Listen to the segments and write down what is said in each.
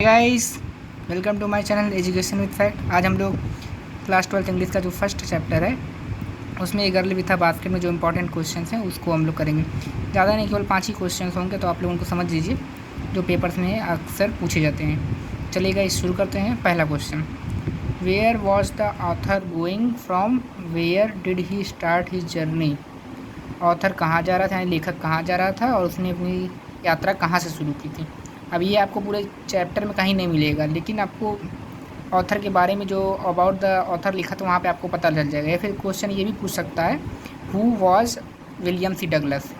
Guys, welcome to my channel education with fact. आज हम लोग क्लास 12 इंग्लिश का जो फर्स्ट चैप्टर है उसमें ए गर्ल विथ अ बास्केट में जो इंपॉर्टेंट क्वेश्चंस हैं उसको हम लोग करेंगे। ज़्यादा नहीं, केवल 5 ही क्वेश्चंस होंगे, तो आप लोग उनको समझ लीजिए जो पेपर्स में अक्सर पूछे जाते हैं। चलिए गाइस, शुरू करते हैं। पहला question, where was the author going from, where did he start his journey. Author कहाँ जा रहा था, यानी लेखक कहाँ जा रहा था और उसने अपनी यात्रा कहाँ से शुरू की थी। अब ये आपको पूरे चैप्टर में कहीं नहीं मिलेगा, लेकिन आपको ऑथर के बारे में जो अबाउट द ऑथर लिखा था वहाँ पे आपको पता चल जाएगा। या फिर क्वेश्चन ये भी पूछ सकता है, who was William C Douglas.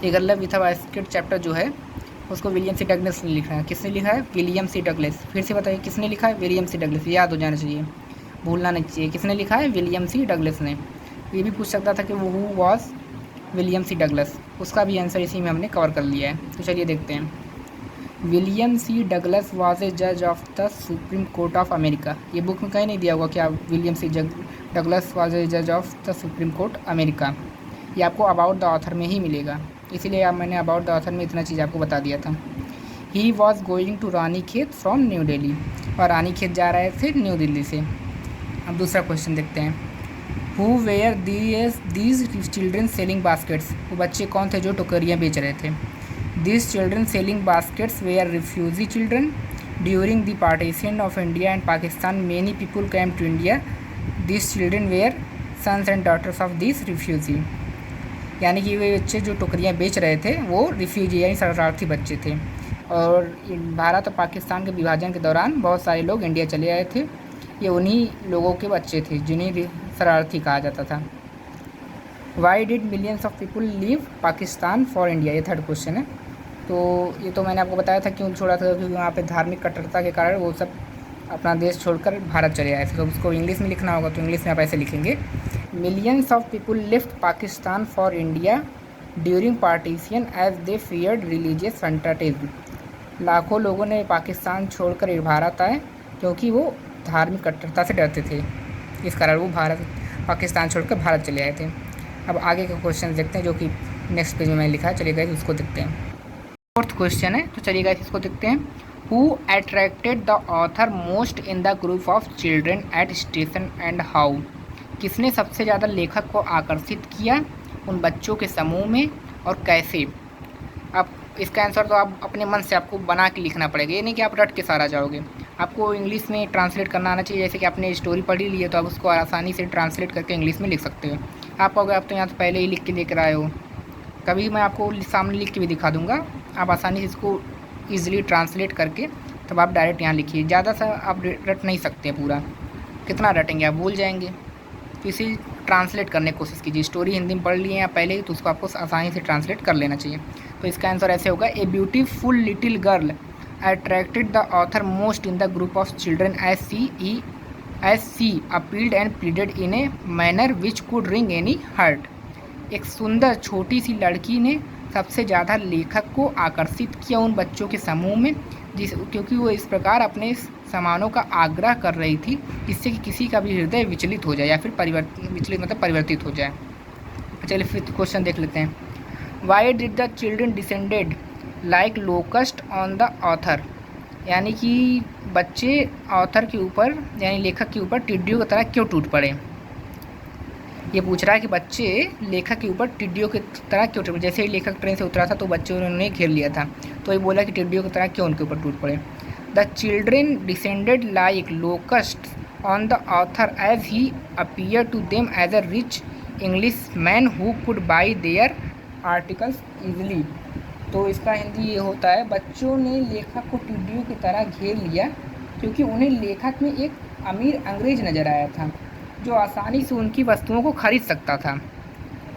A girl with a basket chapter जो है उसको विलियम सी डगलस ने लिखा है। किसने लिखा है? William C Douglas. फिर से बताइए किसने लिखा है? William C Douglas. याद हो जाना चाहिए, भूलना नहीं चाहिए। किसने लिखा है? विलियम सी डगलस ने। ये भी पूछ सकता था कि वो who was William C Douglas, उसका भी आंसर इसी में हमने कवर कर लिया है। तो चलिए देखते हैं। William C Douglas was a जज of the supreme court of America. ये बुक में कहीं नहीं दिया होगा क्या William C Douglas was a जज of the supreme court America. ये आपको अबाउट द ऑथर में ही मिलेगा, इसीलिए मैंने अबाउट द ऑथर में इतना चीज़ आपको बता दिया था। He was going to Ranikhet from new Delhi, और रानीखेत जा रहे थे न्यू दिल्ली से। अब दूसरा क्वेश्चन देखते हैं। Who were these children selling baskets. वो बच्चे कौन थे जो टोकरियाँ बेच रहे थे। These children selling baskets were refugee children. During the partition of India and Pakistan, many people came to India. These children were sons and daughters of these refugee. यानी कि वे बच्चे जो टोकरियाँ बेच रहे थे वो रिफ्यूजी यानी शरणार्थी बच्चे थे, और भारत और पाकिस्तान के विभाजन के दौरान बहुत सारे लोग इंडिया चले आए थे। ये उन्हीं लोगों के बच्चे थे जिन्हें शरणार्थी कहा जाता था। Why did millions of people leave Pakistan for India, ये थर्ड क्वेश्चन है। तो ये तो मैंने आपको बताया था क्यों छोड़ा था, क्योंकि वहाँ पे धार्मिक कट्टरता के कारण वो सब अपना देश छोड़कर भारत चले आए थे। तो उसको इंग्लिश में लिखना होगा, तो इंग्लिश में आप ऐसे लिखेंगे, millions of people left Pakistan for India during partition as they feared religious fanaticism. लाखों लोगों ने पाकिस्तान छोड़कर भारत आए क्योंकि वो धार्मिक कट्टरता से डरते थे, इस कारण वो पाकिस्तान छोड़कर भारत चले आए थे। अब आगे का क्वेश्चन देखते हैं जो कि नेक्स्ट पेज में मैंने लिखा है। चलिए गाइस उसको देखते हैं। फोर्थ क्वेश्चन है, तो चलिए गाइस इसको देखते हैं। Who attracted the author most in the group of children at station and how. किसने सबसे ज़्यादा लेखक को आकर्षित किया उन बच्चों के समूह में और कैसे। अब इसका आंसर तो आप अपने मन से आपको बना के लिखना पड़ेगा, ये नहीं कि आप रट के सारा जाओगे। आपको इंग्लिश में ट्रांसलेट करना आना चाहिए। जैसे कि आपने स्टोरी पढ़ी ली है तो आप उसको आसानी से ट्रांसलेट करके इंग्लिश में लिख सकते हो। आप कहोगे आप तो यहाँ तो पहले ही लिख के लेकर आए हो, कभी मैं आपको सामने लिख के भी दिखा दूंगा, आप आसानी से इसको ईजिली ट्रांसलेट करके तब आप डायरेक्ट यहाँ लिखिए। ज़्यादा सा आप रट नहीं सकते पूरा, कितना रटेंगे आप भूल जाएंगे। तो इसे ट्रांसलेट करने की कोशिश कीजिए। स्टोरी हिंदी में पढ़ लिए या पहले ही तो उसको आपको आसानी से ट्रांसलेट कर लेना चाहिए। तो इसका आंसर ऐसे होगा, a beautiful little girl attracted the author most in the group of children as she appealed and pleaded in a manner which could wring any heart. एक सुंदर छोटी सी लड़की ने सबसे ज़्यादा लेखक को आकर्षित किया उन बच्चों के समूह में, क्योंकि वो इस प्रकार अपने सामानों का आग्रह कर रही थी जिससे कि किसी का भी हृदय विचलित हो जाए, या फिर परिवर्तित हो जाए। चलिए फिर क्वेश्चन देख लेते हैं। Why did the children descended like locust on the author. यानी कि बच्चे ऑथर के ऊपर यानी लेखक के ऊपर टिड्डियों की तरह क्यों टूट पड़े। ये पूछ रहा है कि बच्चे लेखक के ऊपर टिड्डियों की तरह क्यों टूट पड़े। जैसे ही लेखक ट्रेन से उतरा था तो बच्चों ने उन्हें घेर लिया था, तो ये बोला कि टिड्डियों की तरह क्यों उनके ऊपर टूट पड़े। The children descended like locust on the author as he appear to them as a rich English man who could buy their articles easily. तो इसका हिंदी ये होता है, बच्चों ने लेखक को टिड्डियों की तरह घेर लिया क्योंकि उन्हें लेखक में एक अमीर अंग्रेज नज़र आया था जो आसानी से उनकी वस्तुओं को खरीद सकता था।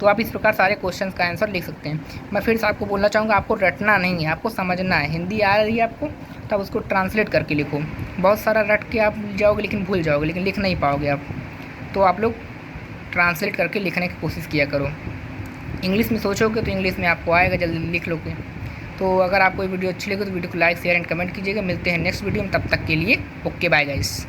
तो आप इस प्रकार सारे क्वेश्चंस का आंसर लिख सकते हैं। मैं फिर से आपको बोलना चाहूँगा, आपको रटना नहीं है, आपको समझना है। हिंदी आ रही है आपको, तब उसको ट्रांसलेट करके लिखो। बहुत सारा रट के आप जाओगे लेकिन भूल जाओगे, लेकिन लिख नहीं पाओगे आप। तो आप लोग ट्रांसलेट करके लिखने की कोशिश किया करो। इंग्लिश में सोचोगे तो इंग्लिश में आपको आएगा, जल्दी लिख लोगे। तो अगर आपको ये वीडियो अच्छी लगे तो वीडियो को लाइक शेयर एंड कमेंट कीजिएगा। मिलते हैं नेक्स्ट वीडियो में, तब तक के लिए ओके बाय गाइस।